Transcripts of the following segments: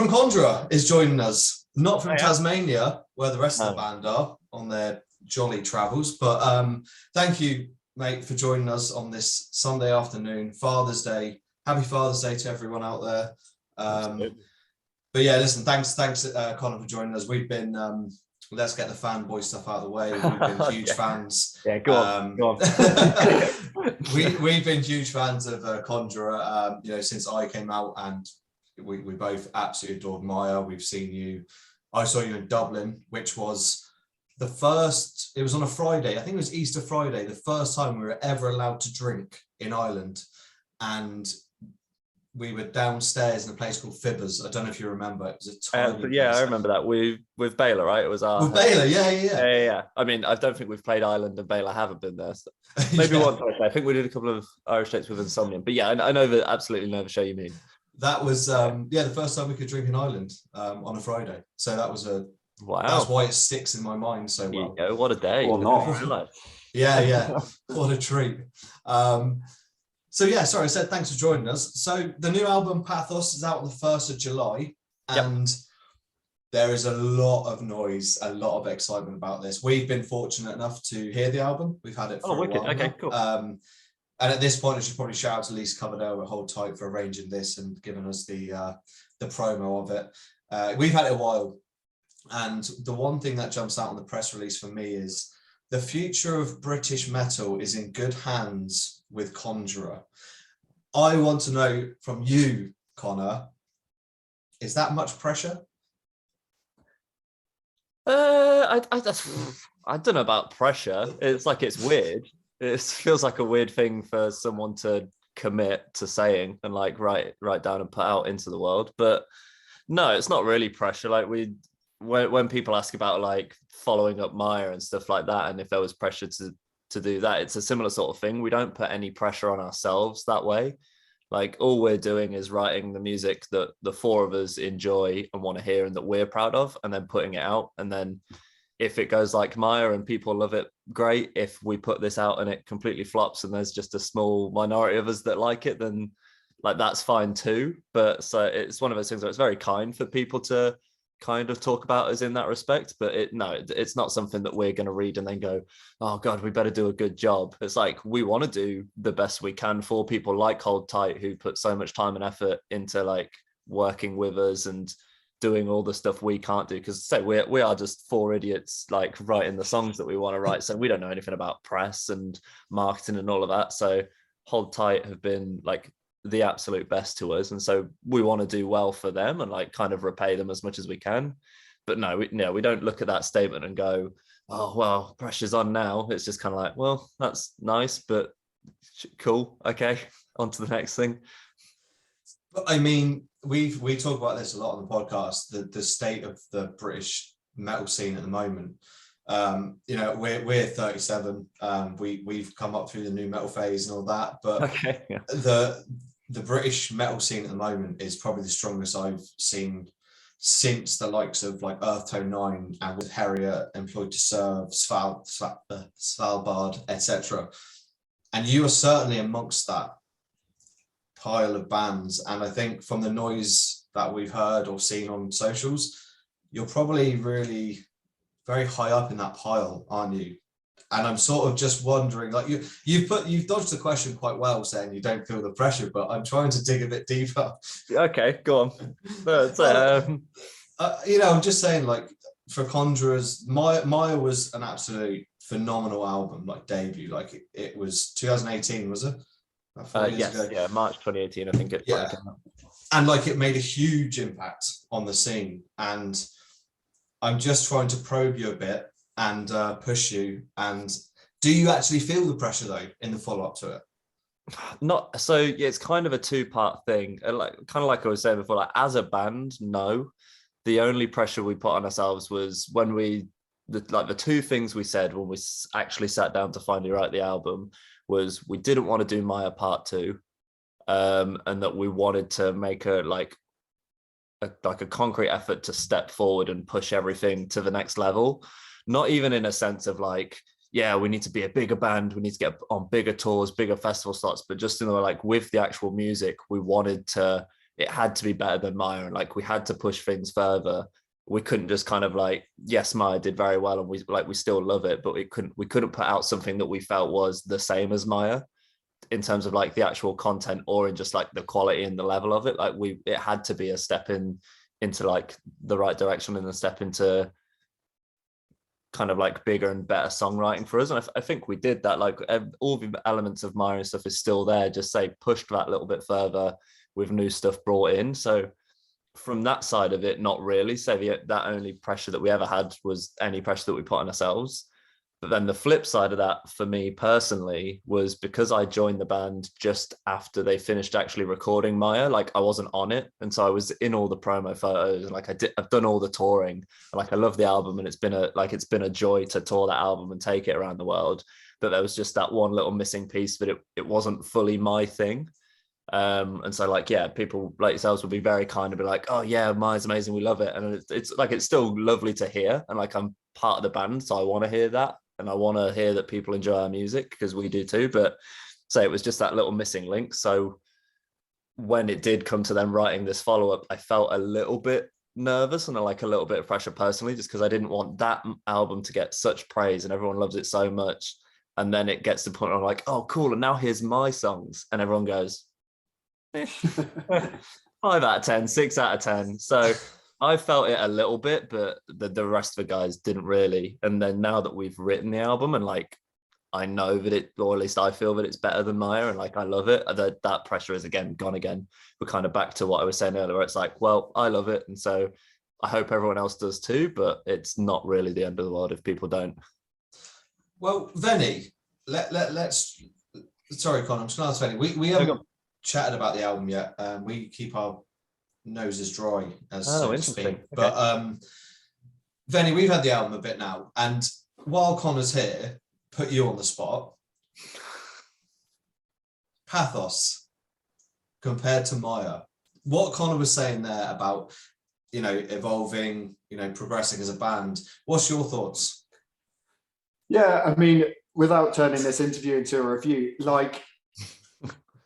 from Conjurer is joining us, not from Tasmania, where the rest of the No. band are on their jolly travels. But thank you, mate, for joining us on this Sunday afternoon, Father's Day. Happy Father's Day to everyone out there. But yeah, listen, thanks, Conor, for joining us. We've been, let's get the fanboy stuff out of the way. We've been huge fans. Yeah, go on. We've been huge fans of Conjurer, since I came out, and we both absolutely adored Mire. We've seen you. I saw you in Dublin, which was the first. It was on a Friday. I think it was Easter Friday. The first time we were ever allowed to drink in Ireland, and we were downstairs in a place called Fibbers. I don't know if you remember. It was a tiny place. Yeah, I remember that. With Baylor, right? It was our... With Baylor, yeah. I mean, I don't think we've played Ireland and Baylor haven't been there. So maybe once. I think we did a couple of Irish dates with Insomnium. But yeah, I absolutely know the show you mean. That was, the first time we could drink in Ireland on a Friday. So that was wow. That's why it sticks in my mind so well. Yeah, what a day. Or not. Yeah. What a treat. So yeah, sorry, I said thanks for joining us. So the new album Pathos is out on the 1st of July, and there is a lot of noise, a lot of excitement about this. We've been fortunate enough to hear the album. We've had it for a while. Okay, now. cool. And at this point, I should probably shout out to Lisa Coverdale at Hold Tight for arranging this and giving us the promo of it. We've had it a while, and the one thing that jumps out on the press release for me is the future of British metal is in good hands with Conjurer. I want to know from you, Conor, is that much pressure? I don't know about pressure. It's like, it's weird. It feels like a weird thing for someone to commit to saying and like write down and put out into the world. But no, it's not really pressure. Like when people ask about like following up Mire and stuff like that, and if there was pressure to do that, it's a similar sort of thing. We don't put any pressure on ourselves that way. Like, all we're doing is writing the music that the four of us enjoy and want to hear and that we're proud of, and then putting it out. And then if it goes like Mire and people love it, great. If we put this out and it completely flops and there's just a small minority of us that like it, then like that's fine too. But so it's one of those things where it's very kind for people to kind of talk about us in that respect, but it's not something that we're going to read and then go, oh god, we better do a good job. It's like, we want to do the best we can for people like Hold Tight, who put so much time and effort into like working with us and doing all the stuff we can't do, because say we are just four idiots like writing the songs that we want to write, so we don't know anything about press and marketing and all of that. So Hold Tight have been like the absolute best to us, and so we want to do well for them and like kind of repay them as much as we can. But no, we don't look at that statement and go, oh well, pressure's on now. It's just kind of like, well, that's nice, but cool, okay, on to the next thing. But I mean, we talk about this a lot on the podcast, the state of the British metal scene at the moment. We're 37. We've come up through the new metal phase and all that, but the British metal scene at the moment is probably the strongest I've seen since the likes of like Earth Tone 9 and with Harriet, Employed to Serve, Svalbard, etc. And you are certainly amongst that pile of bands. And I think from the noise that we've heard or seen on socials, you're probably really very high up in that pile, aren't you? And I'm sort of just wondering, like you've dodged the question quite well, saying you don't feel the pressure, but I'm trying to dig a bit deeper. Okay, go on. I'm just saying, like, for Conjurers, Mire was an absolute phenomenal album, like debut. Like it was 2018, was it? 4 years ago. Yeah, March 2018, I think it. Yeah, and like it made a huge impact on the scene. And I'm just trying to probe you a bit and push you. And do you actually feel the pressure though in the follow-up to it? Not so. Yeah, it's kind of a two-part thing. Like kind of like I was saying before. Like as a band, no. The only pressure we put on ourselves was when the two things we said when we actually sat down to finally write the album was we didn't want to do Maya Part 2, and that we wanted to make a concrete effort to step forward and push everything to the next level. Not even in a sense of like, yeah, we need to be a bigger band, we need to get on bigger tours, bigger festival slots, but just like with the actual music, we wanted to it had to be better than Mire, and like we had to push things further. We couldn't just kind of like, yes, Mire did very well, and we still love it, but we couldn't put out something that we felt was the same as Mire in terms of like the actual content or in just like the quality and the level of it. Like it had to be a step into like the right direction and a step into kind of like bigger and better songwriting for us. And I think we did that. Like all the elements of Mire and stuff is still there, just say pushed that little bit further with new stuff brought in. So from that side of it, not really. So that only pressure that we ever had was any pressure that we put on ourselves. But then the flip side of that for me personally was because I joined the band just after they finished actually recording Mire, like I wasn't on it. And so I was in all the promo photos and like I've done all the touring. And like I love the album and it's been a joy to tour that album and take it around the world. But there was just that one little missing piece that it wasn't fully my thing. And so like, yeah, people like yourselves would be very kind and be like, oh yeah, Mire's amazing, we love it. And it's like, it's still lovely to hear. And like, I'm part of the band, so I want to hear that. And I want to hear that people enjoy our music because we do too. But so it was just that little missing link. So when it did come to them writing this follow-up, I felt a little bit nervous and like a little bit of pressure personally, just because I didn't want that album to get such praise and everyone loves it so much. And then it gets to the point where I'm like, oh, cool. And now here's my songs. And everyone goes, 5 out of 10, 6 out of 10. So I felt it a little bit, but the rest of the guys didn't really. And then now that we've written the album and like I know that it, or at least I feel that it's better than Mire and like I love it, that pressure is again gone again. We're kind of back to what I was saying earlier, where it's like, well, I love it. And so I hope everyone else does too, but it's not really the end of the world if people don't. Well, Venny, let's sorry, Conor, I'm just going to ask Venny. We haven't chatted about the album yet. We keep our noses dry, as so to speak. Okay. But Venny, we've had the album a bit now, and while Conor's here, put you on the spot. Pathos compared to Mire. What Conor was saying there about, you know, evolving, you know, progressing as a band. What's your thoughts? Yeah, I mean, without turning this interview into a review, like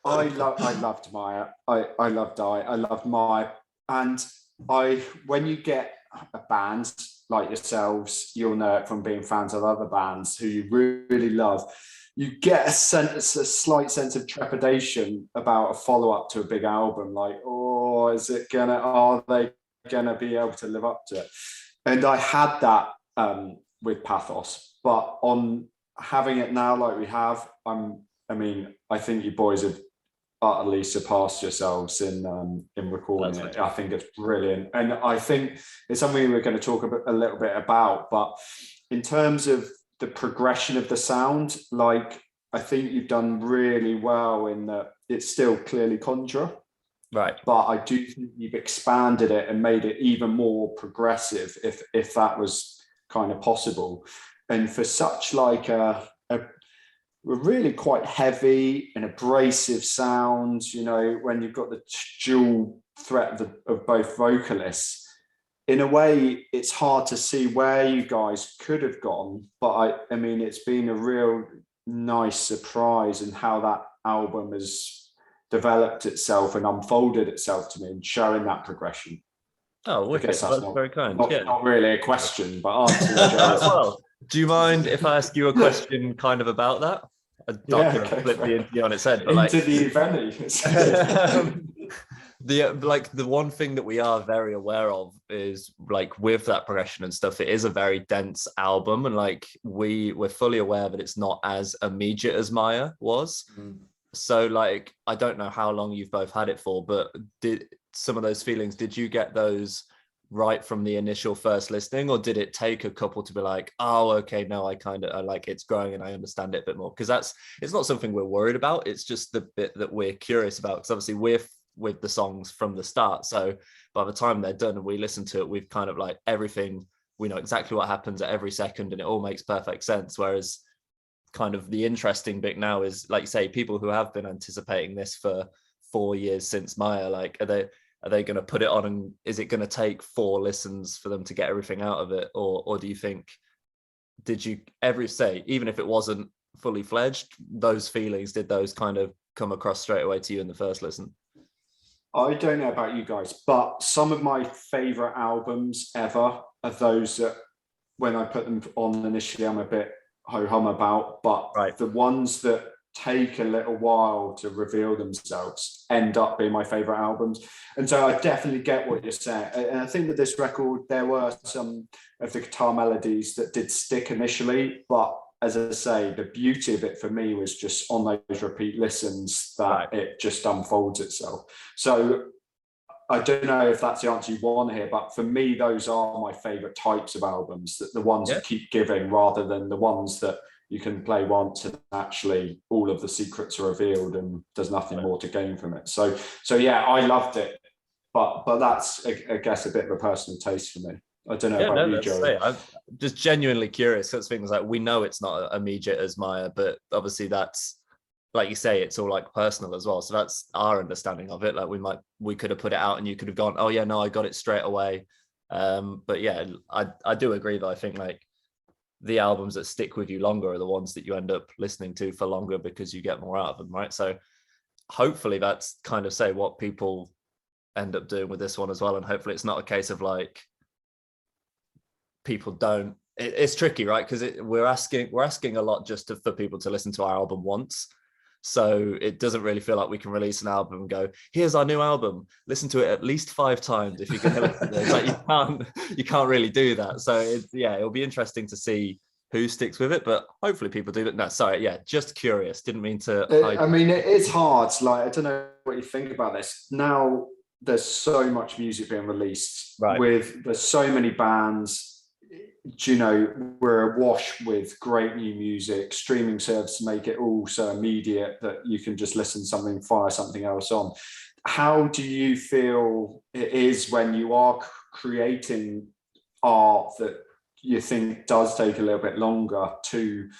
I loved Mire. I loved I loved Mire. And when you get a band like yourselves, you'll know it from being fans of other bands who you really love, you get a slight sense of trepidation about a follow-up to a big album. Like, oh, are they gonna be able to live up to it? And I had that with Pathos, but on having it now like we have, I think you boys have utterly surpassed yourselves in recording it. I think it's brilliant, and I think it's something we're going to talk a little bit about. But in terms of the progression of the sound, like I think you've done really well in that it's still clearly Conjurer, right? But I do think you've expanded it and made it even more progressive, if that was kind of possible. And for such like a really quite heavy and abrasive sounds, you know, when you've got the dual threat of both vocalists, in a way, it's hard to see where you guys could have gone. But I mean, it's been a real nice surprise in how that album has developed itself and unfolded itself to me and showing that progression. Oh, wicked. That's very kind. Not really a question, but answer. Well, do you mind if I ask you a question kind of about that? Flip the interview on its head. But interview Venny. The one thing that we are very aware of is like with that progression and stuff, it is a very dense album, and like we're fully aware that it's not as immediate as Mire was. So like I don't know how long you've both had it for, but did some of those feelings, did you get those right from the initial first listening, or did it take a couple to be like, oh, okay, no, I like it's growing and I understand it a bit more? Because it's not something we're worried about, it's just the bit that we're curious about, because obviously we're with the songs from the start, so by the time they're done and we listen to it, we've kind of like everything, we know exactly what happens at every second and it all makes perfect sense. Whereas kind of the interesting bit now is, like you say, people who have been anticipating this for 4 years since Mire, like are they going to put it on, and is it going to take 4 listens for them to get everything out of it? Or do you think, did you ever say, even if it wasn't fully fledged, those feelings, did those kind of come across straight away to you in the first listen? I don't know about you guys, but some of my favorite albums ever are those that when I put them on initially, I'm a bit ho-hum about, but Right. the ones that take a little while to reveal themselves end up being my favorite albums. And so I definitely get what you're saying. And I think with this record, there were some of the guitar melodies that did stick initially, but as I say, the beauty of it for me was just on those repeat listens that it just unfolds itself. So I don't know if that's the answer you want here, but for me, those are my favorite types of albums, that the ones that keep giving rather than the ones that you can play once and actually all of the secrets are revealed and there's nothing more to gain from it. So yeah, I loved it, but that's, I guess, a bit of a personal taste for me. I don't know about you, Joey. I'm just genuinely curious because things like, we know it's not immediate as Mire, but obviously that's, like you say, it's all like personal as well. So that's our understanding of it. Like we could have put it out and you could have gone, oh yeah, no, I got it straight away. But yeah, I do agree that I think like the albums that stick with you longer are the ones that you end up listening to for longer because you get more out of them, right? So hopefully that's kind of say what people end up doing with this one as well. And hopefully it's not a case of like, people don't, it's tricky, right? Because we're asking a lot just for people to listen to our album once, so it doesn't really feel like we can release an album and go, here's our new album, listen to it at least 5 times if you can listen to it. It's like you can't really do that. So it'll be interesting to see who sticks with it, but hopefully people do. But no, sorry, yeah, just curious, didn't mean to hide. I mean, it's hard. Like, I don't know what you think about this now. There's so much music being released, there's so many bands. You know, we're awash with great new music. Streaming services make it all so immediate that you can just listen to something, fire something else on. How do you feel it is when you are creating art that you think does take a little bit longer to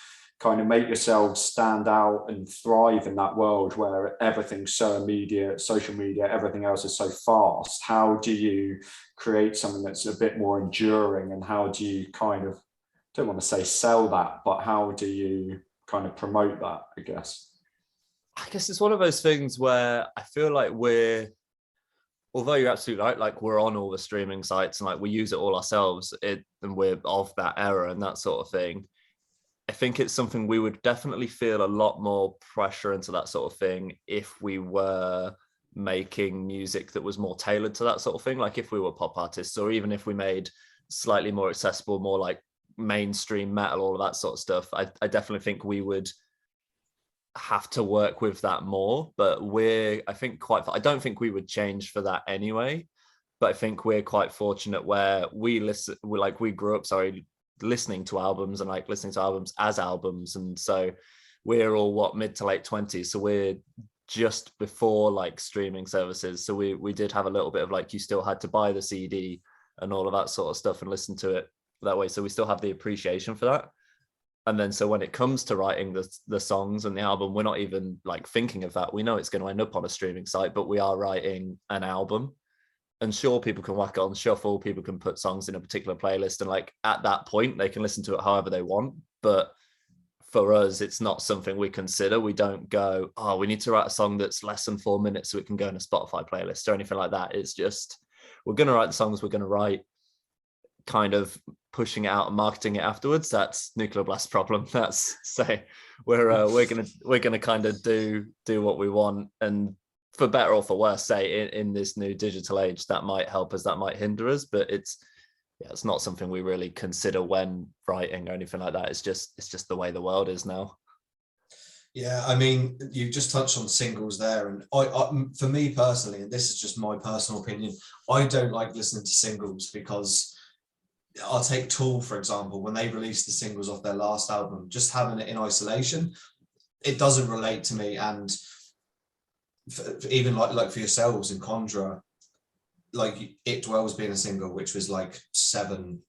kind of make yourselves stand out and thrive in that world where everything's so immediate, social media, everything else is so fast? How do you create something that's a bit more enduring, and how do you kind of, don't want to say sell that, but how do you kind of promote that, I guess? I guess it's one of those things where I feel like although you're absolutely right, like we're on all the streaming sites and like we use it all ourselves, and we're of that era and that sort of thing. I think it's something we would definitely feel a lot more pressure into that sort of thing if we were making music that was more tailored to that sort of thing. Like if we were pop artists, or even if we made slightly more accessible, more like mainstream metal, all of that sort of stuff, I definitely think we would have to work with that more. But I don't think we would change for that anyway. But I think we're quite fortunate where we grew up, listening to albums and like listening to albums as albums. And so we're all mid to late 20s. So we're just before like streaming services. So we did have a little bit of like, you still had to buy the CD and all of that sort of stuff and listen to it that way. So we still have the appreciation for that. And then so when it comes to writing the songs and the album, we're not even like thinking of that. We know it's going to end up on a streaming site, but we are writing an album. And sure, people can whack it on shuffle, people can put songs in a particular playlist, and like at that point they can listen to it however they want. But for us, it's not something we consider. We don't go, oh, we need to write a song that's less than 4 minutes so it can go in a Spotify playlist or anything like that. It's just, we're going to write the songs we're going to write, kind of pushing it out and marketing it afterwards. That's Nuclear Blast's problem. That's say we're gonna kind of do what we want, and for better or for worse, say in this new digital age, that might help us, that might hinder us, but it's not something we really consider when writing or anything like that. It's just the way the world is now. Yeah, I mean, you just touched on singles there, and I for me personally, and this is just my personal opinion, I don't like listening to singles because I'll take Tool, for example, when they released the singles off their last album, just having it in isolation, it doesn't relate to me. And even like for yourselves in Conjurer, like It Dwells being a single, which was like seven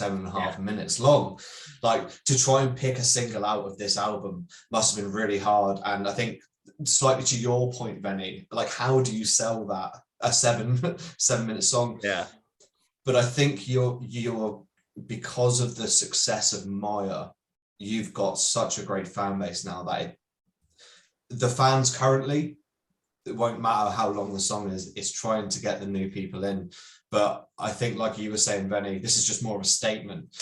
and a half minutes long, like to try and pick a single out of this album must have been really hard. And I think slightly to your point, Venny, like how do you sell that, a 7-minute song? Yeah. But I think you're because of the success of Mire, you've got such a great fan base now that the fans currently, it won't matter how long the song is, it's trying to get the new people in. But I think, like you were saying, Venny, this is just more of a statement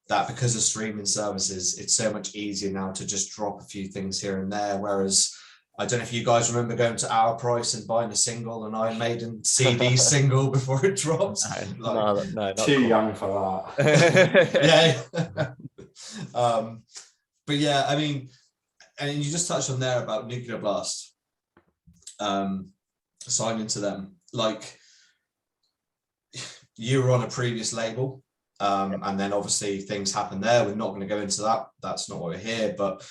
that because of streaming services, it's so much easier now to just drop a few things here and there. Whereas I don't know if you guys remember going to Our Price and buying a single, and Iron Maiden CD single before it drops. No, not too young for that. Yeah. But yeah, I mean, and you just touched on there about Nuclear Blast signing to them. Like, you were on a previous label, and then obviously things happened there. We're not going to go into that. That's not why we're here. But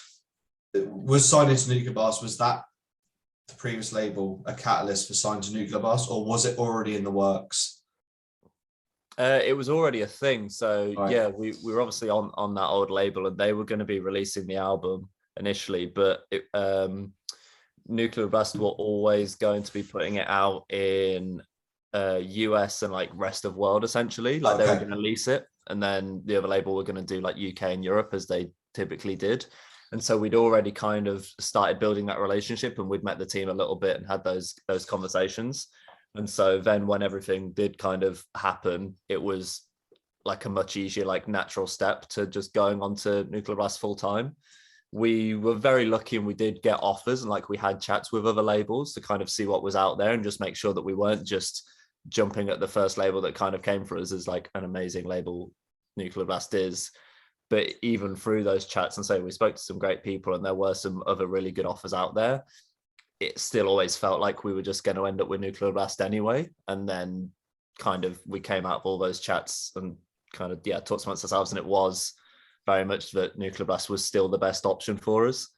was signing to Nuclear Blast, was that the previous label a catalyst for signing to Nuclear Blast, or was it already in the works? It was already a thing. So right. Yeah, we were obviously on that old label, and they were going to be releasing the album initially, but Nuclear Blast were always going to be putting it out in US and like rest of world, essentially. Like, they were going to lease it, and then the other label were going to do like UK and Europe, as they typically did. And so we'd already kind of started building that relationship, and we'd met the team a little bit and had those conversations. And so then when everything did kind of happen, it was like a much easier, like natural step to just going on to Nuclear Blast full time. We were very lucky, and we did get offers, and like we had chats with other labels to kind of see what was out there and just make sure that we weren't just jumping at the first label that kind of came for us as like an amazing label Nuclear Blast is. But even through those chats, and so we spoke to some great people, and there were some other really good offers out there, it still always felt like we were just going to end up with Nuclear Blast anyway. And then kind of we came out of all those chats and kind of talked amongst ourselves, and it was very much that Nuclear Blast was still the best option for us.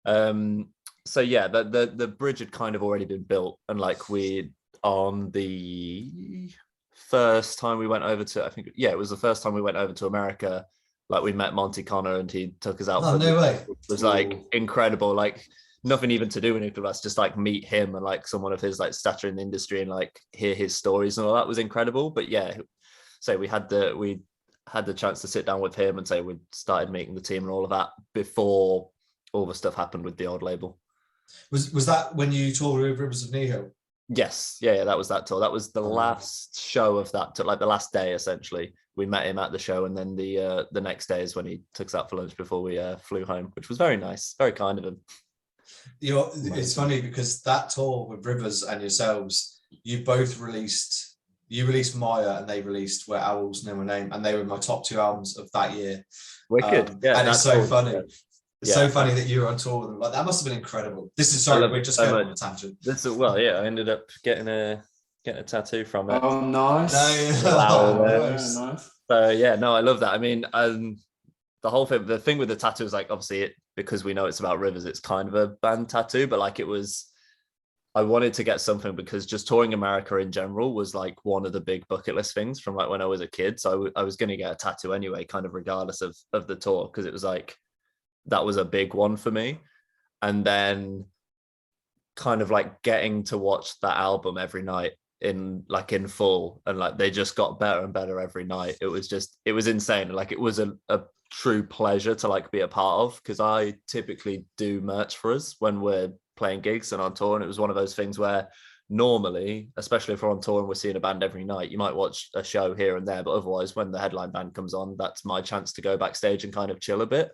So yeah, the bridge had kind of already been built, and like we, on the first time we went over to, it was the first time we went over to America, like we met Monty Conor, and he took us out. Oh, no way. It was like incredible, like nothing even to do with Nuclear Blast, just like meet him and like someone of his like stature in the industry and like hear his stories and all that was incredible. But yeah, so we had the chance to sit down with him and say we'd started meeting the team and all of that before all the stuff happened with the old label. Was that when you toured with Rivers of Nihil? Yes, yeah, that was that tour. That was the last show of that tour, like the last day essentially. We met him at the show, and then the next day is when he took us out for lunch before we flew home, which was very nice, very kind of him. You know, it's funny because that tour with Rivers and yourselves, you both released. You released Mire, and they released Where Owls Know My Name, and they were my top 2 albums of that year. Wicked, yeah. And it's so funny. Yeah. It's so funny that you were on tour with them. Like, that must have been incredible. This is sorry, we're just going on a tangent. I ended up getting a tattoo from it. Oh, nice. Nice. So yeah, no, I love that. I mean, the whole thing, the thing with the tattoo is like, obviously because we know it's about Rivers, it's kind of a band tattoo, but like I wanted to get something because just touring America in general was like one of the big bucket list things from like when I was a kid. So I was going to get a tattoo anyway, kind of regardless of the tour, because it was like, that was a big one for me. And then kind of like getting to watch that album every night in full, and like they just got better and better every night. It was insane. Like, it was a true pleasure to like be a part of, because I typically do merch for us when we're playing gigs and on tour, and it was one of those things where normally, especially if we're on tour and we're seeing a band every night, you might watch a show here and there, but otherwise when the headline band comes on, that's my chance to go backstage and kind of chill a bit.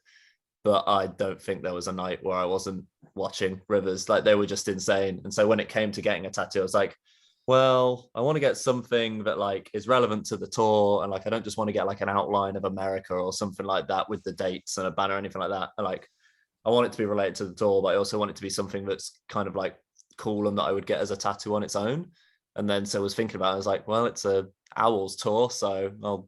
But I don't think there was a night where I wasn't watching Rivers. Like, they were just insane. And so when it came to getting a tattoo, I was like, well, I want to get something that like is relevant to the tour, and like I don't just want to get like an outline of America or something like that with the dates and a banner or anything like that. And like, I want it to be related to the tour, but I also want it to be something that's kind of like cool and that I would get as a tattoo on its own. And then so I was thinking about it, I was like, well, it's a Owls tour, so I'll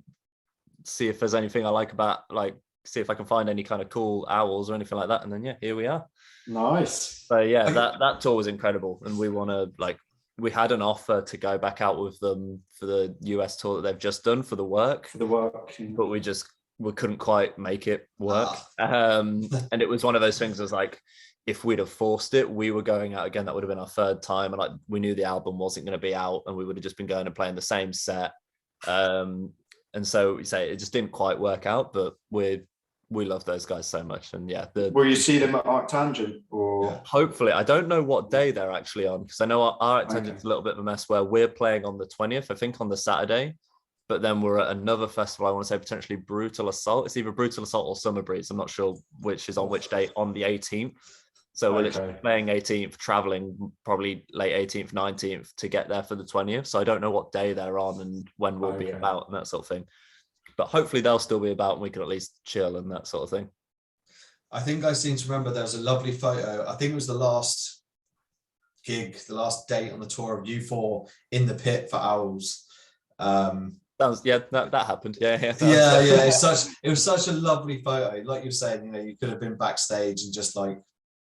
see if there's anything I like about, like, see if I can find any kind of cool owls or anything like that. And then, yeah, here we are. Nice. So yeah, that tour was incredible. And we want to, like, we had an offer to go back out with them for the US tour that they've just done for the work. But we couldn't quite make it work. And it was one of those things, was like, if we'd have forced it, we were going out again, that would have been our 3rd time. And like, we knew the album wasn't going to be out, and we would have just been going and playing the same set. And so we say it just didn't quite work out, but we're we love those guys so much. And yeah, the Will you see them at Arctangent or? Yeah. hopefully, I don't know what day they're actually on, because I know our attendance is a little bit of a mess where we're playing on the 20th, I think on the Saturday, but then we're at another festival, I want to say potentially Brutal Assault. It's either Brutal Assault or Summer Breeze. I'm not sure which is on which day, on the 18th. So we're literally playing 18th, traveling probably late 18th, 19th to get there for the 20th. So I don't know what day they're on and when we'll be about and that sort of thing. But hopefully they'll still be about and we can at least chill and that sort of thing. I think I seem to remember there was a lovely photo. I think it was the last gig, the last date on the tour of you four in the pit for Owls. That happened. Yeah. It was such a lovely photo. Like you were saying, you know, you could have been backstage and just like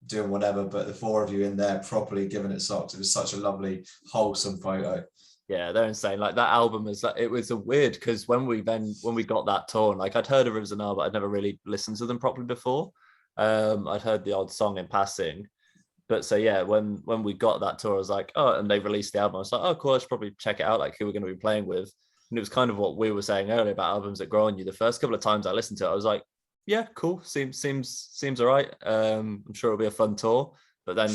doing whatever, but the four of you in there properly giving it socks. It was such a lovely, wholesome photo. Yeah, they're insane. Like that album is like, it was a weird, because when we got that tour, like I'd heard of Rivers of Nihil, but I'd never really listened to them properly before. I'd heard the odd song in passing. But so yeah, when we got that tour, I was like, oh, and they released the album. I was like, oh, cool, I should probably check it out, like who we're going to be playing with. And it was kind of what we were saying earlier about albums that grow on you. The first couple of times I listened to it, I was like, yeah, cool, seems all right. I'm sure it'll be a fun tour. But then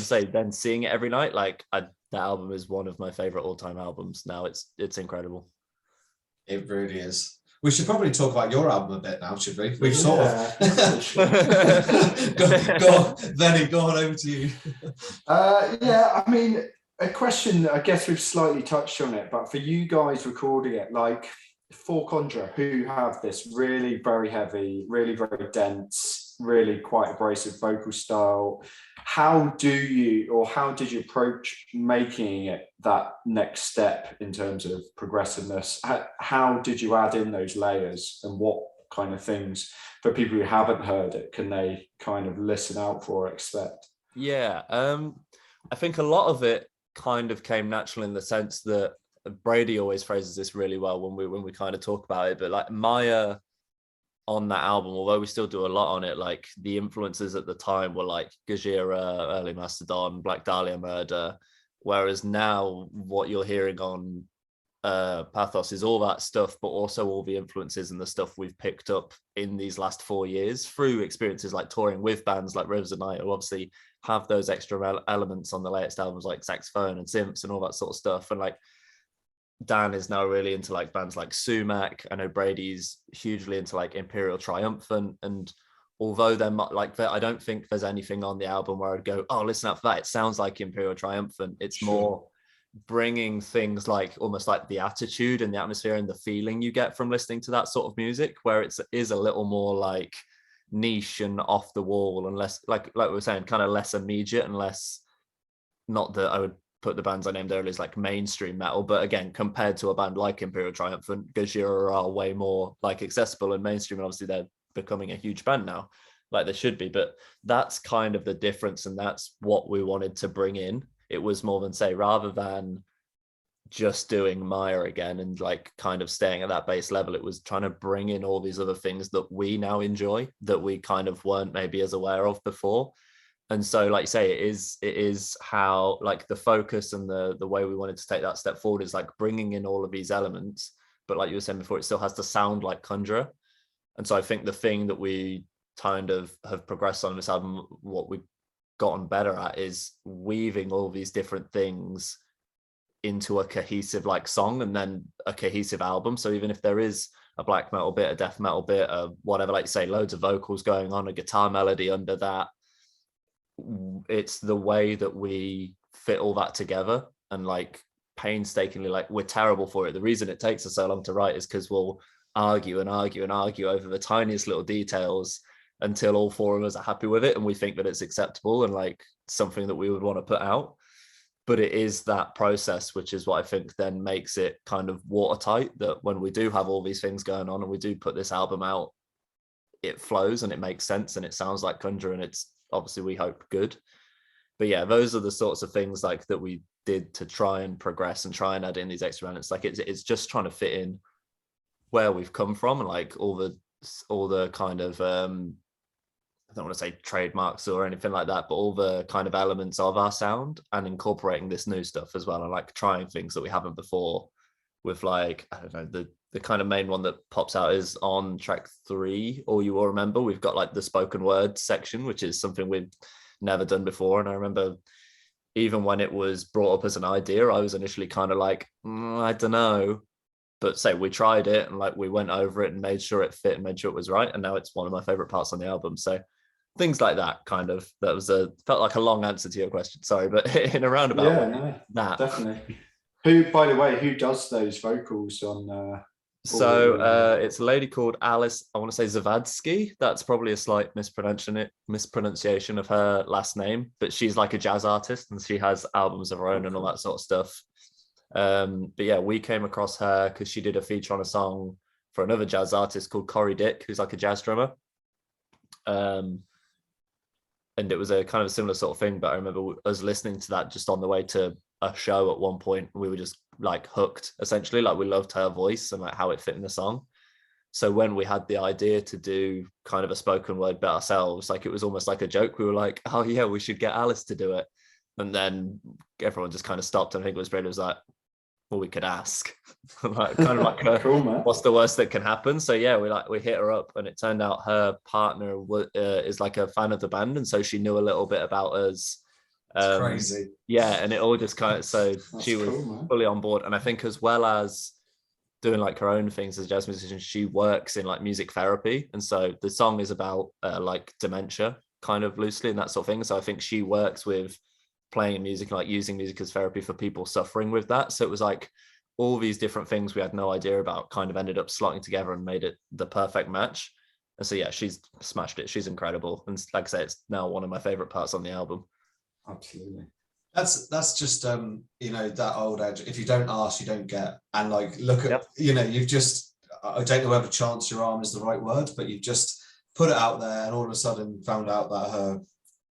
seeing it every night, like that album is one of my favorite all-time albums now. It's incredible. It really is. We should probably talk about your album a bit now, should we? We've sort of go on, Venny, go on, over to you. I mean, a question, I guess we've slightly touched on it, but for you guys recording it, like for Conjurer, who have this really very heavy, really very dense, really quite abrasive vocal style, how did you approach making it that next step in terms of progressiveness? How did you add in those layers, and what kind of things, for people who haven't heard it, can they kind of listen out for or expect? Yeah, I think a lot of it kind of came natural in the sense that Brady always phrases this really well when we kind of talk about it, but like Mire on that album, although we still do a lot on it, like the influences at the time were like Gojira, early Mastodon, Black Dahlia Murder, whereas now what you're hearing on Pathos is all that stuff, but also all the influences and the stuff we've picked up in these last 4 years through experiences like touring with bands like Rivers of Nihil, who obviously have those extra elements on the latest albums like saxophone and synths and all that sort of stuff. And like Dan is now really into like bands like Sumac. I know Brady's hugely into like Imperial Triumphant, and although they're like, I don't think there's anything on the album where I'd go, oh, listen up for that, it sounds like Imperial Triumphant. It's more bringing things like almost like the attitude and the atmosphere and the feeling you get from listening to that sort of music, where it is a little more like niche and off the wall and less like we were saying, kind of less immediate and less, not that I would put the bands I named earlier as like mainstream metal, but again, compared to a band like Imperial Triumphant, Gojira are way more like accessible and mainstream, and obviously they're becoming a huge band now, like they should be. But that's kind of the difference, and that's what we wanted to bring in. It was more than, say, rather than just doing Mire again and like kind of staying at that base level, it was trying to bring in all these other things that we now enjoy that we kind of weren't maybe as aware of before. And so, like you say, it is how like the focus and the way we wanted to take that step forward is like bringing in all of these elements, but like you were saying before, it still has to sound like Conjurer. And so I think the thing that we kind of have progressed on this album, what we've gotten better at, is weaving all these different things into a cohesive like song and then a cohesive album. So even if there is a black metal bit, a death metal bit, whatever, like you say, loads of vocals going on, a guitar melody under that, it's the way that we fit all that together and like painstakingly, like we're terrible for it. The reason it takes us so long to write is because we'll argue and argue and argue over the tiniest little details until all four of us are happy with it and we think that it's acceptable and like something that we would want to put out. But it is that process, which is what I think then makes it kind of watertight, that when we do have all these things going on and we do put this album out, it flows and it makes sense and it sounds like Conjurer, and it's obviously, we hope, good. But yeah, those are the sorts of things like that we did to try and progress and try and add in these extra elements. Like it's just trying to fit in where we've come from and like all the kind of I don't want to say trademarks or anything like that, but all the kind of elements of our sound and incorporating this new stuff as well, and like trying things that we haven't before with like, I don't know, the kind of main one that pops out is on track 3, All You Will Remember. We've got like the spoken word section, which is something we've never done before. And I remember even when it was brought up as an idea, I was initially kind of like, I don't know. But say we tried it and like we went over it and made sure it fit and made sure it was right. And now it's one of my favorite parts on the album. So things like that kind of, that was felt like a long answer to your question. Sorry, but in a roundabout way, no, that. definitely. Who, by the way, who does those vocals on? So it's a lady called Alice, I want to say Zavadsky. That's probably a slight mispronunciation of her last name, but she's like a jazz artist and she has albums of her own and all that sort of stuff. But yeah, we came across her because she did a feature on a song for another jazz artist called Corey Dick, who's like a jazz drummer. And it was a kind of a similar sort of thing, but I remember us listening to that just on the way to a show at one point. We were just like hooked, essentially. Like we loved her voice and like how it fit in the song. So when we had the idea to do kind of a spoken word bit ourselves, like it was almost like a joke. We were like, oh yeah, we should get Alice to do it. And then everyone just kind of stopped. And I think it was like, well, we could ask. Like, kind of like cool, man. What's the worst that can happen? So yeah, we hit her up, and it turned out her partner is like a fan of the band, and so she knew a little bit about us. Crazy. Yeah, and it all just kind of, so That's she was cool, fully on board. And I think as well as doing like her own things as a jazz musician, she works in like music therapy, and so the song is about like dementia, kind of loosely, and that sort of thing. So I think she works with playing music, like using music as therapy for people suffering with that. So it was like all these different things we had no idea about kind of ended up slotting together and made it the perfect match. And so yeah, she's smashed it. She's incredible, and like I say, it's now one of my favorite parts on the album. Absolutely. That's just that old adage, if you don't ask you don't get. And like, look at you've just, I don't know whether chance your arm is the right word, but you've just put it out there and all of a sudden found out that her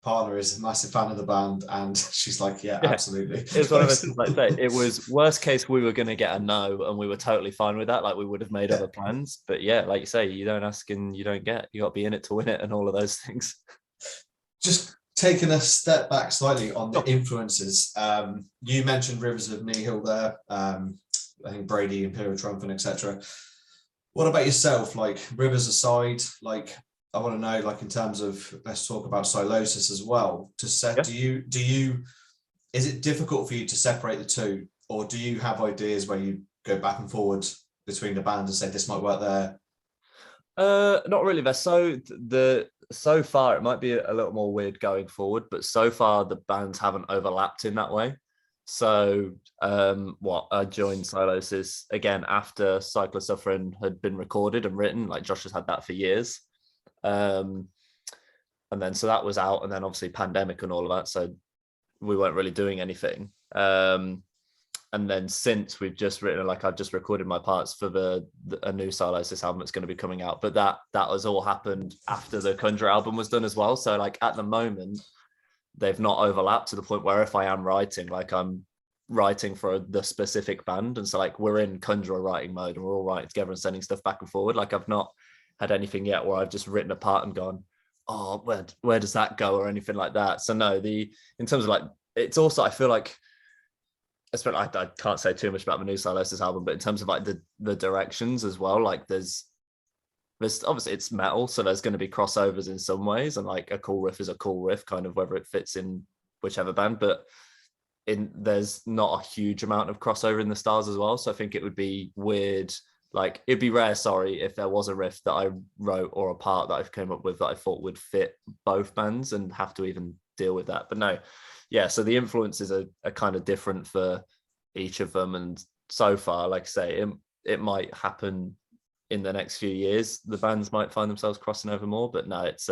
partner is a massive fan of the band, and she's like, yeah. Absolutely. It's one of those things, like I say, it was worst case we were going to get a no, and we were totally fine with that. Like we would have made other plans, but yeah, like you say, you don't ask and you don't get. You got to be in it to win it, and all of those things. Just taking a step back slightly on the influences, you mentioned Rivers of Nihil there. I think Brady, Imperial Triumphant, etc. What about yourself? Like, Rivers aside, like, I want to know, like, in terms of, let's talk about Sylosis as well. To set, do you is it difficult for you to separate the two, or do you have ideas where you go back and forward between the bands and say this might work there? Not really. So far it might be a little more weird going forward, but so far the bands haven't overlapped in that way. So I joined Sylosis again after Cycle of Suffering had been recorded and written. Like Josh has had that for years. And then so that was out, and then obviously pandemic and all of that, so we weren't really doing anything. And then since we've just written, like I've just recorded my parts for a new Sylosis album that's going to be coming out, but that has all happened after the Conjurer album was done as well. So like at the moment they've not overlapped to the point where if I am writing, like I'm writing for the specific band, and so like we're in Conjurer writing mode and we're all writing together and sending stuff back and forward. Like I've not had anything yet where I've just written a part and gone, oh, where does that go, or anything like that. So no, in terms of like, it's also, I feel like, I can't say too much about the new Sylosis album, but in terms of like the directions as well, like there's obviously it's metal, so there's going to be crossovers in some ways, and like a cool riff is a cool riff, kind of whether it fits in whichever band, but there's not a huge amount of crossover in the styles as well. So I think it would be weird, like it'd be rare, if there was a riff that I wrote or a part that I came up with that I thought would fit both bands and have to even deal with that. But no, yeah, so the influences are kind of different for each of them, and so far, like I say, it might happen in the next few years, the bands might find themselves crossing over more, but no, it's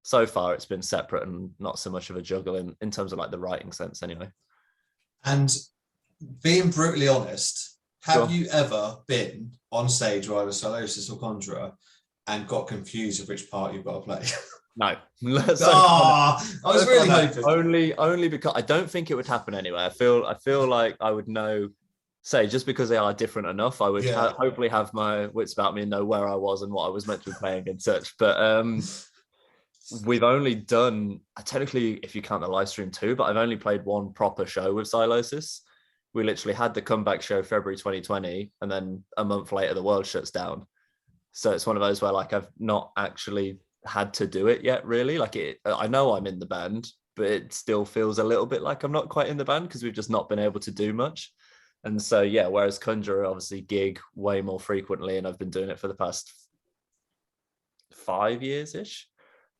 so far it's been separate and not so much of a juggle in terms of like the writing sense anyway. And being brutally honest, have you ever been on stage with either Sylosis or Conjurer and got confused with which part you've got to play? No. I was really hoping. Only because I don't think it would happen anyway. I feel like I would know, say, just because they are different enough, I would hopefully have my wits about me and know where I was and what I was meant to be playing and such. But we've only done, technically, if you count the live stream too, but I've only played one proper show with Sylosis, we literally had the comeback show February 2020, and then a month later the world shuts down. So it's one of those where like I've not actually had to do it yet, really. Like I know I'm in the band, but it still feels a little bit like I'm not quite in the band because we've just not been able to do much. And so yeah, whereas Conjurer obviously gig way more frequently, and I've been doing it for the past 5 years ish.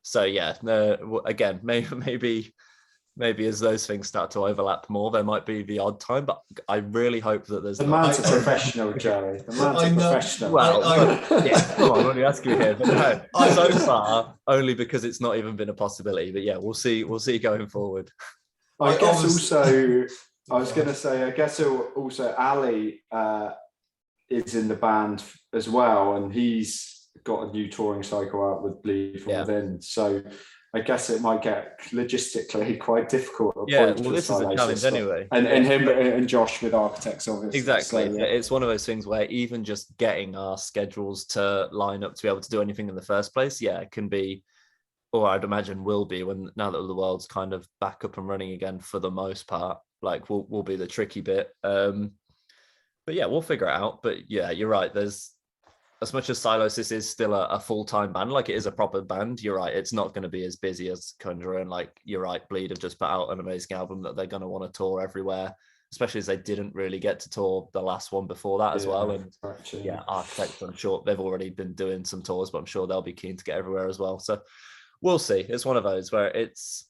So yeah, no, again, maybe as those things start to overlap more, there might be the odd time, but I really hope that there's the man's a professional, Joey. The man's a professional. Well, yeah, come on, what are you asking me here? But no, so far, only because it's not even been a possibility. But yeah, we'll see going forward. I guess also, I was going to say, I guess also Ali is in the band as well, and he's got a new touring cycle out with Bleed From Within. So I guess it might get logistically quite difficult. Yeah, well, this is a challenge anyway. And him and Josh with Architects, obviously. Exactly. So, yeah. It's one of those things where even just getting our schedules to line up to be able to do anything in the first place, it can be, or I'd imagine will be, when now that the world's kind of back up and running again for the most part, like will be the tricky bit. But yeah, we'll figure it out. But yeah, you're right. There's, as much as Sylosis is still a full-time band, like it is a proper band, you're right, it's not going to be as busy as Conjurer. And like, you're right, Bleed have just put out an amazing album that they're going to want to tour everywhere, especially as they didn't really get to tour the last one before that as well. And Architects, I'm sure they've already been doing some tours, but I'm sure they'll be keen to get everywhere as well. So we'll see. It's one of those where it's,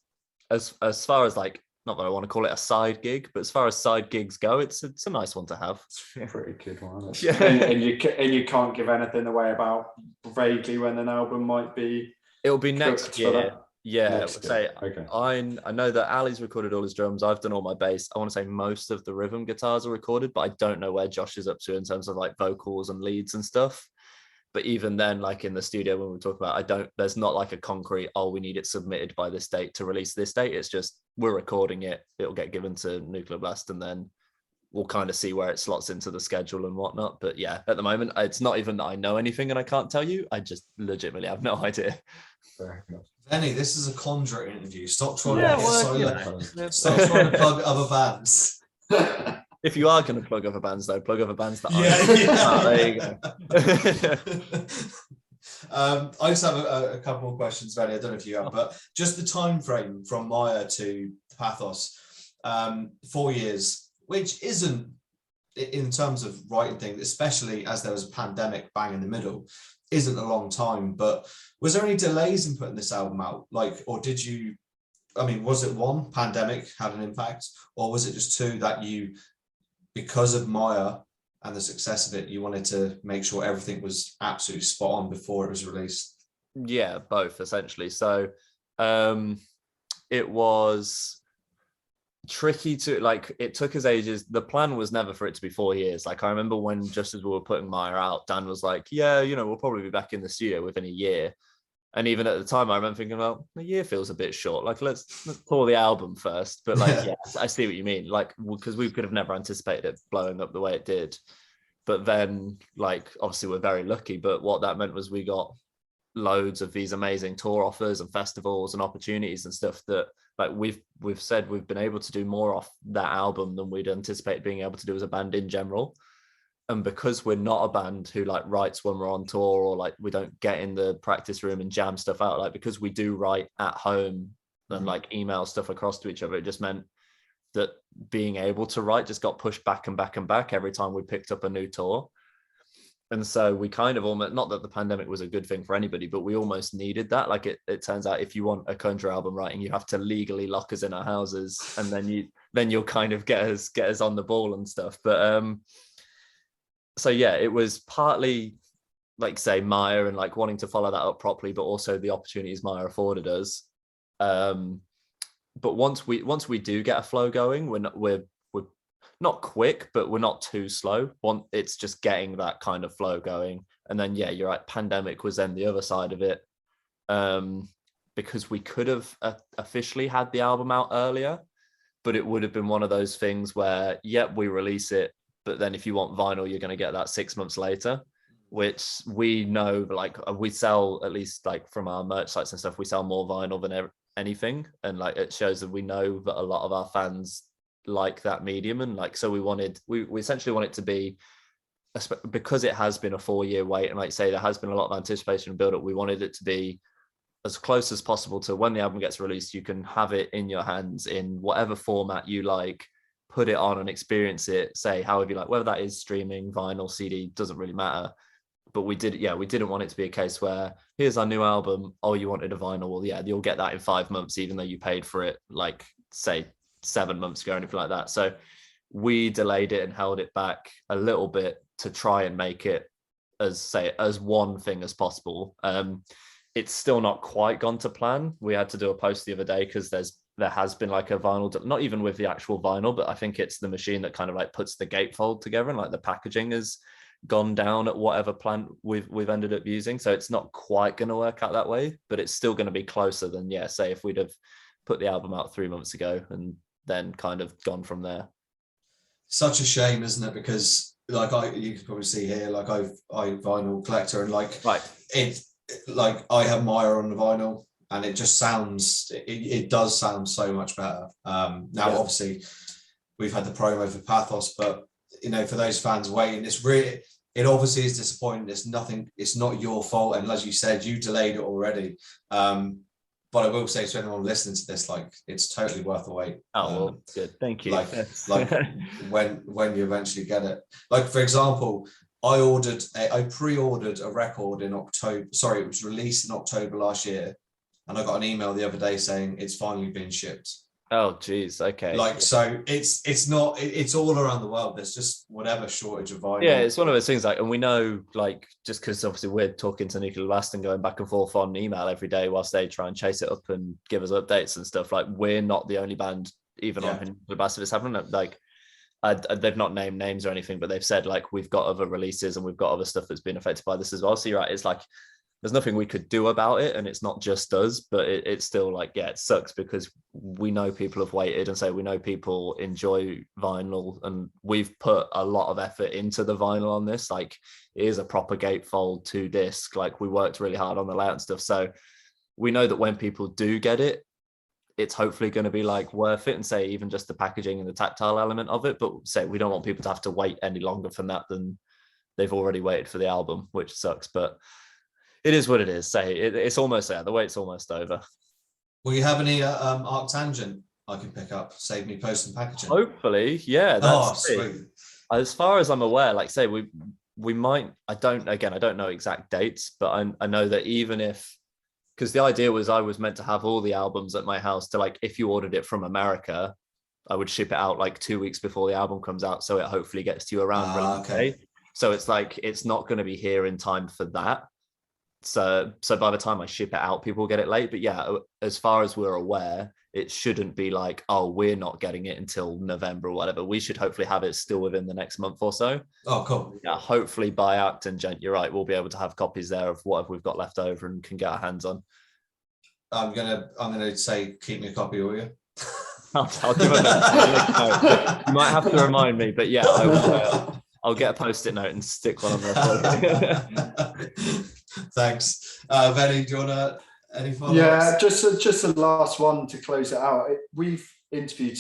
as far as like, not that I want to call it a side gig, but as far as side gigs go, it's a nice one to have. It's a pretty good one. Yeah. And you can't give anything away about vaguely when an album might be. It'll be next year. Yeah, okay. I know that Ali's recorded all his drums. I've done all my bass. I want to say most of the rhythm guitars are recorded, but I don't know where Josh is up to in terms of like vocals and leads and stuff. But even then, like in the studio when we talk about, there's not like a concrete, we need it submitted by this date to release this date. It's just, we're recording it, it'll get given to Nuclear Blast, and then we'll kind of see where it slots into the schedule and whatnot. But yeah, at the moment, it's not even that I know anything and I can't tell you. I just legitimately have no idea. Venny, this is a Conjurer interview. Stop trying stop trying to plug other bands. If you are going to plug other bands, though, plug other bands that there you go. I just have a couple more questions, Venny. I don't know if you have, but just the time frame from Mire to Pathos, 4 years, which isn't, in terms of writing things, especially as there was a pandemic bang in the middle, isn't a long time. But was there any delays in putting this album out? Like, or did you? I mean, was it one, pandemic had an impact, or was it just two, that you, because of Mire and the success of it, you wanted to make sure everything was absolutely spot on before it was released? Yeah, both essentially. So it was tricky to, like, it took us ages. The plan was never for it to be 4 years. Like, I remember when just as we were putting Mire out, Dan was like, yeah, we'll probably be back in the studio within a year. And even at the time, I remember thinking, well, a year feels a bit short. Like, let's tour the album first. But like, yeah, I see what you mean. Like, because we could have never anticipated it blowing up the way it did. But then, like, obviously we're very lucky. But what that meant was we got loads of these amazing tour offers and festivals and opportunities and stuff that, like, we've said we've been able to do more off that album than we'd anticipate being able to do as a band in general. And because we're not a band who like writes when we're on tour, or like we don't get in the practice room and jam stuff out, like because we do write at home and like email stuff across to each other, it just meant that being able to write just got pushed back and back and back every time we picked up a new tour. And so we kind of almost, not that the pandemic was a good thing for anybody, but we almost needed that. Like it turns out if you want a Conjurer album writing, you have to legally lock us in our houses, and then you'll kind of get us on the ball and stuff. But so yeah, it was partly like, say, Mire and like wanting to follow that up properly, but also the opportunities Mire afforded us. But once we do get a flow going, we're not quick, but we're not too slow. It's just getting that kind of flow going. And then yeah, you're right, pandemic was then the other side of it, because we could have officially had the album out earlier, but it would have been one of those things where, yep, we release it, but then if you want vinyl, you're going to get that 6 months later, which we know, like, we sell, at least like from our merch sites and stuff, we sell more vinyl than anything. And like, it shows that we know that a lot of our fans like that medium, and like so we essentially want it to be, because it has been a 4-year wait, and like say there has been a lot of anticipation and build up, we wanted it to be as close as possible to when the album gets released. You can have it in your hands in whatever format you like, put it on and experience it, say however you like, whether that is streaming, vinyl, CD, doesn't really matter. But we didn't want it to be a case where here's our new album, oh, you wanted a vinyl, well, yeah, you'll get that in 5 months, even though you paid for it like say 7 months ago or anything like that. So we delayed it and held it back a little bit to try and make it as one thing as possible. It's still not quite gone to plan. We had to do a post the other day because there has been like a vinyl, not even with the actual vinyl, but I think it's the machine that kind of like puts the gatefold together, and like the packaging has gone down at whatever plant we've ended up using. So it's not quite going to work out that way, but it's still going to be closer than, yeah, say if we'd have put the album out 3 months ago and then kind of gone from there. Such a shame, isn't it? Because like you can probably see here, like I vinyl collector, and like right, it, like I have Mire on the vinyl, and it just sounds, it does sound so much better. Now obviously we've had the promo for Pathos, but you know, for those fans waiting, it obviously is disappointing. It's not your fault, and as you said, you delayed it already. But I will say to anyone listening to this, like, it's totally worth the wait. Oh, well, good. Thank you. Like when you eventually get it. Like, for example, I pre-ordered a record in October. Sorry, it was released in October last year, and I got an email the other day saying it's finally been shipped. Oh, geez. Okay. Like, so it's all around the world. There's just whatever shortage of vinyl. Yeah, it's one of those things, like, and we know, like, just because obviously we're talking to Nuclear Blast and going back and forth on email every day whilst they try and chase it up and give us updates and stuff. Like, we're not the only band, even on Nuclear Blast, if it's happening. Like, they've not named names or anything, but they've said, like, we've got other releases and we've got other stuff that's been affected by this as well. So you're right, it's like, there's nothing we could do about it, and it's not just us, but it's still like, yeah, it sucks because we know people have waited, and so we know people enjoy vinyl, and we've put a lot of effort into the vinyl on this. Like, it is a proper gatefold 2-disc. Like, we worked really hard on the layout and stuff, so we know that when people do get it, it's hopefully going to be like worth it, and say even just the packaging and the tactile element of it. But say we don't want people to have to wait any longer for that than they've already waited for the album, which sucks, but it is what it is. Say it's almost there. The wait's almost over. Will you have any Arctangent I can pick up? Save me post and packaging. Hopefully, yeah. That's sweet. As far as I'm aware, like say we might. I don't know exact dates, but I know that even if, because the idea was I was meant to have all the albums at my house to, like, if you ordered it from America, I would ship it out like 2 weeks before the album comes out, so it hopefully gets to you around. Okay. So it's like it's not going to be here in time for that. So by the time I ship it out, people will get it late. But yeah, as far as we're aware, it shouldn't be like, oh, we're not getting it until November or whatever. We should hopefully have it still within the next month or so. Oh, cool. Yeah, hopefully by Arctangent, you're right, we'll be able to have copies there of whatever we've got left over and can get our hands on. I'm gonna say keep me a copy, will you? I'll give it a You might have to remind me, but yeah, I'll get a post-it note and stick one on there. Thanks. Venny, do you want to any follow-ups? Yeah, just the last one to close it out. We've interviewed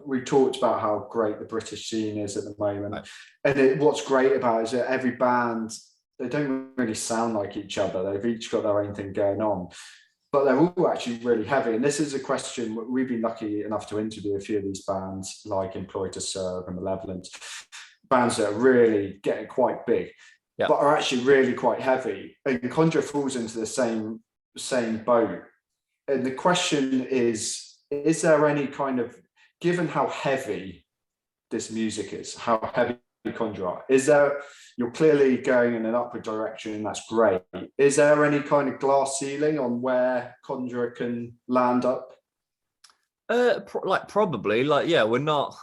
we've talked about how great the British scene is at the moment. Right. And what's great about it is that every band, they don't really sound like each other. They've each got their own thing going on, but they're all actually really heavy. And this is a question, we've been lucky enough to interview a few of these bands like Employed to Serve and Malevolent, bands that are really getting quite big. Yep. But are actually really quite heavy. And Conjurer falls into the same boat. And the question is there any kind of, given how heavy this music is, how heavy Conjurer, you're clearly going in an upward direction, and that's great. Is there any kind of glass ceiling on where Conjurer can land up? Probably, yeah, we're not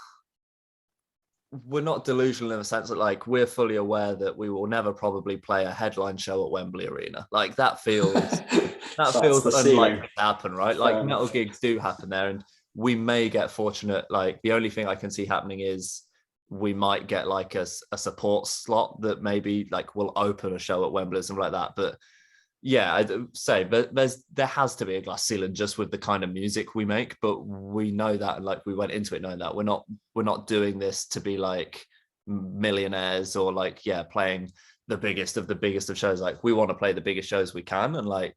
delusional in the sense that, like, we're fully aware that we will never probably play a headline show at Wembley Arena. Like, that feels unlikely to happen, right? Like, metal gigs do happen there, and we may get fortunate. Like, the only thing I can see happening is we might get like a support slot that maybe like will open a show at Wembley or something like that. But Yeah, I'd say, but there has to be a glass ceiling just with the kind of music we make. But we know that, and like we went into it knowing that we're not doing this to be like millionaires or like playing the biggest of shows. Like we want to play the biggest shows we can, and like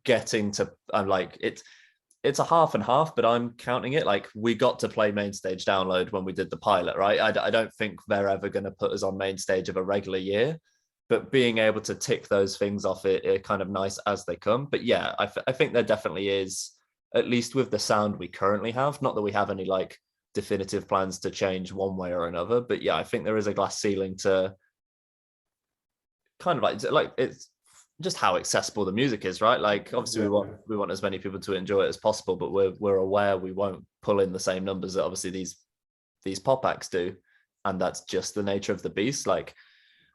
getting to like it's a half and half, but I'm counting it. Like we got to play main stage download when we did the pilot, right? I don't think they're ever going to put us on main stage of a regular year, but being able to tick those things off it kind of nice as they come. But yeah, I think there definitely is, at least with the sound we currently have, not that we have any like definitive plans to change one way or another, but yeah, I think there is a glass ceiling to kind of like it's just how accessible the music is, right? Like obviously we want as many people to enjoy it as possible, but we're aware we won't pull in the same numbers that obviously these pop acts do, and that's just the nature of the beast. Like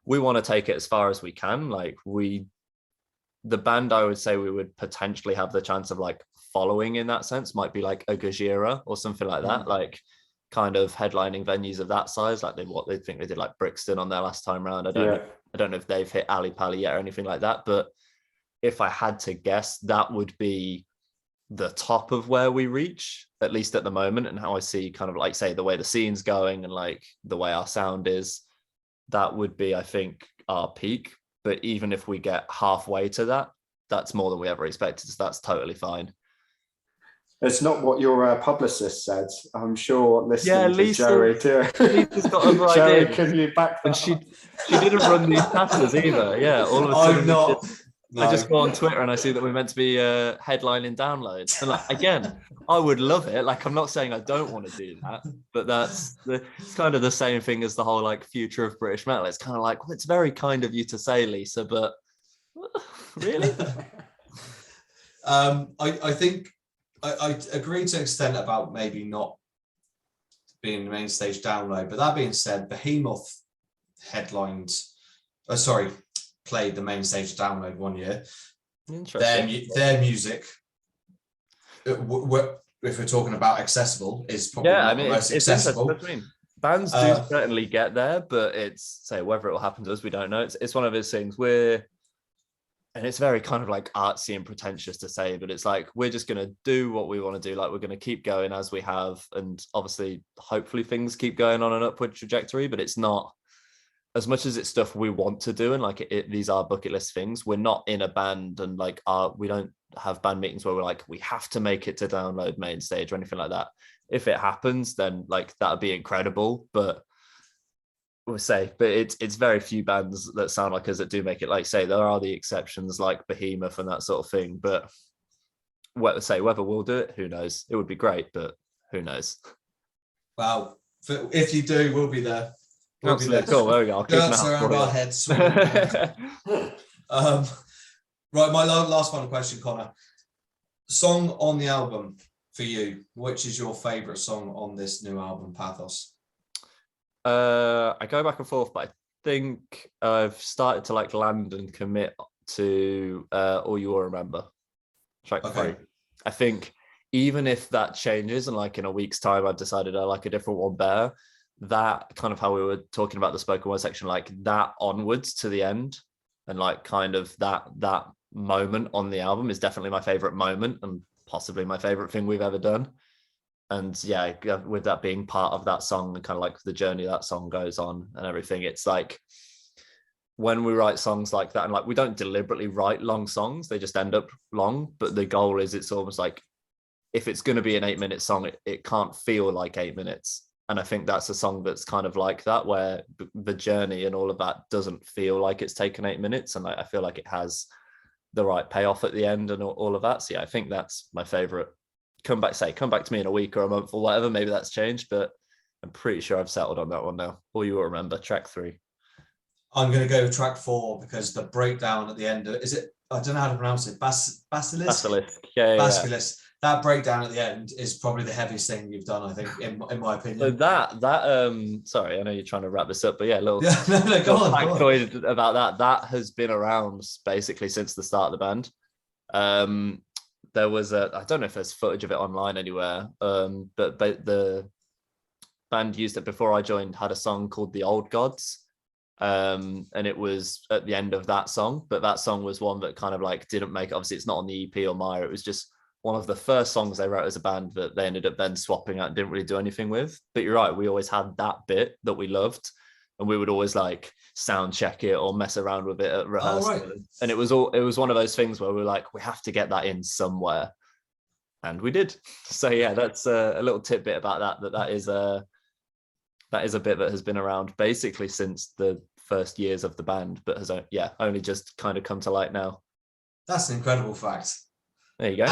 we want to take it as far as we can. Like the band I would say we would potentially have the chance of like following in that sense might be like a Gojira or something like that, like kind of headlining venues of that size, like they think they did like Brixton on their last time round. I don't know if they've hit Ali Pali yet or anything like that, but if I had to guess, that would be the top of where we reach, at least at the moment, and how I see kind of like say the way the scene's going and like the way our sound is, that would be, I think, our peak. But even if we get halfway to that, that's more than we ever expected. So that's totally fine. It's not what your publicist said. I'm sure listening to Lisa, Joey too. Lisa's got other Joey, ideas. can you back that? And she didn't run these passes either. Yeah, all of a sudden. I'm not. No. I just go on Twitter and I see that we're meant to be headlining downloads. And like, again, I would love it. Like, I'm not saying I don't want to do that, but it's kind of the same thing as the whole like future of British metal. It's kind of like, well, it's very kind of you to say, Lisa, but really? I think I agree to an extent about maybe not being the main stage download, but that being said, Behemoth headlined, played the main stage download one year. Interesting. Their music, if we're talking about accessible, is probably not the most accessible. Bands do certainly get there, but it's say whether it will happen to us, we don't know. It's one of those things and it's very kind of like artsy and pretentious to say, but it's like we're just going to do what we want to do. Like we're going to keep going as we have, and obviously, hopefully, things keep going on an upward trajectory. But it's not, as much as it's stuff we want to do, and like these are bucket list things. We're not in a band, and like we don't have band meetings where we're like we have to make it to download main stage or anything like that. If it happens, then like that'd be incredible. But it's very few bands that sound like us that do make it. Like say there are the exceptions like Behemoth and that sort of thing, but whether we'll do it, who knows? It would be great, but who knows? Well, if you do, we'll be there. Absolutely. Cool. There we go. I'll keep Guts around our heads. Right, my last final question, Conor. Song on the album for you. Which is your favourite song on this new album, Pathos? I go back and forth, but I think I've started to like land and commit to All You Will Remember, track 3. I think even if that changes and like in a week's time I've decided I like a different one better, that kind of how we were talking about the spoken word section, like that onwards to the end, and like kind of that moment on the album is definitely my favorite moment and possibly my favorite thing we've ever done. And yeah, with that being part of that song and kind of like the journey that song goes on and everything, it's like when we write songs like that, and like we don't deliberately write long songs, they just end up long, but the goal is it's almost like if it's going to be an 8-minute song, it can't feel like 8 minutes. And I think that's a song that's kind of like that, where the journey and all of that doesn't feel like it's taken 8 minutes, and I feel like it has the right payoff at the end and all of that. So yeah, I think that's my favorite. Come back to me in a week or a month or whatever, maybe that's changed, but I'm pretty sure I've settled on that one now. All You Will Remember, track 3. I'm going to go with track 4 because the breakdown at the end, I don't know how to pronounce it, Basilisk? Basilisk. Yeah. Basilisk. That breakdown at the end is probably the heaviest thing you've done, I think, in my opinion. So that sorry, I know you're trying to wrap this up, but yeah, go on. Factoid about that has been around basically since the start of the band. There was I don't know if there's footage of it online anywhere, but the band used it before I joined, had a song called The Old Gods, and it was at the end of that song, but that song was one that kind of like didn't make it. Obviously it's not on the EP or Mire, it was just one of the first songs they wrote as a band that they ended up then swapping out and didn't really do anything with. But you're right, we always had that bit that we loved, and we would always like sound check it or mess around with it at rehearsal. Right. And it was one of those things where we were like, we have to get that in somewhere, and we did. So yeah, that's a little tidbit about that is a bit that has been around basically since the first years of the band, but has only just kind of come to light now. That's an incredible fact. There you go.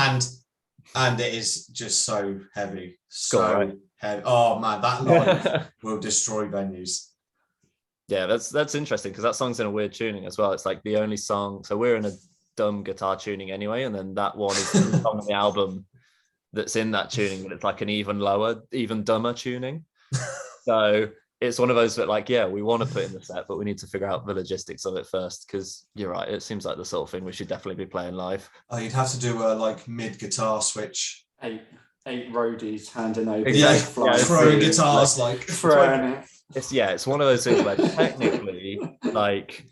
And it is just so heavy. Right. Heavy. Oh man, that live will destroy venues. Yeah, that's interesting because that song's in a weird tuning as well. It's like the only song. So we're in a dumb guitar tuning anyway, and then that one is the song on the album that's in that tuning, but it's like an even lower, even dumber tuning. So it's one of those that like, yeah, we want to put in the set, but we need to figure out the logistics of it first, because you're right, it seems like the sort of thing we should definitely be playing live. Oh, you'd have to do a like mid guitar switch. Eight roadies handing over. Yeah, throwing guitars like throwing it. It's one of those things where technically like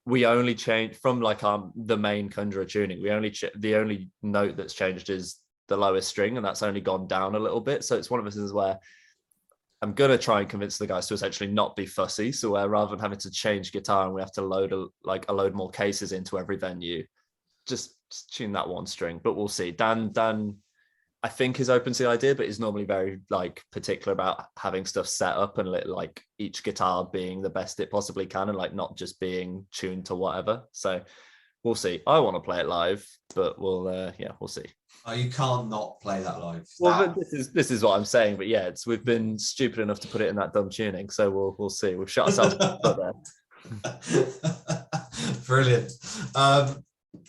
we only change from like the main Conjurer tuning. We only the only note that's changed is the lowest string, and that's only gone down a little bit. So it's one of those things where I'm going to try and convince the guys to essentially not be fussy. So where rather than having to change guitar and we have to load a load more cases into every venue, just tune that one string. But we'll see. Dan, I think is open to the idea, but he's normally very like particular about having stuff set up and like each guitar being the best it possibly can, and like not just being tuned to whatever. So we'll see. I want to play it live, but we'll see. Oh, you can't not play that live. Well, this is what I'm saying, but yeah, we've been stupid enough to put it in that dumb tuning, so we'll see. We've shot ourselves up there. Brilliant.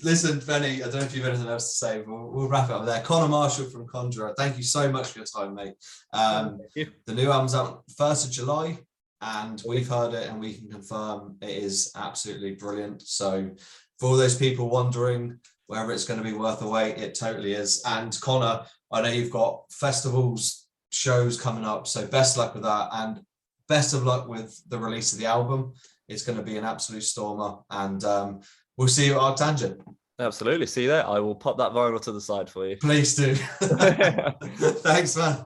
Listen, Venny, I don't know if you've anything else to say, but we'll wrap it up there. Conor Marshall from Conjurer, thank you so much for your time, mate. Thank you. The new album's out 1st of July, and we've heard it and we can confirm it is absolutely brilliant. So for all those people wondering whether it's going to be worth the wait, it totally is. And Conor, I know you've got festivals, shows coming up, so best luck with that, and best of luck with the release of the album. It's going to be an absolute stormer, and we'll see you at Arctangent. Absolutely. See you there. I will pop that vinyl to the side for you. Please do. Thanks, man.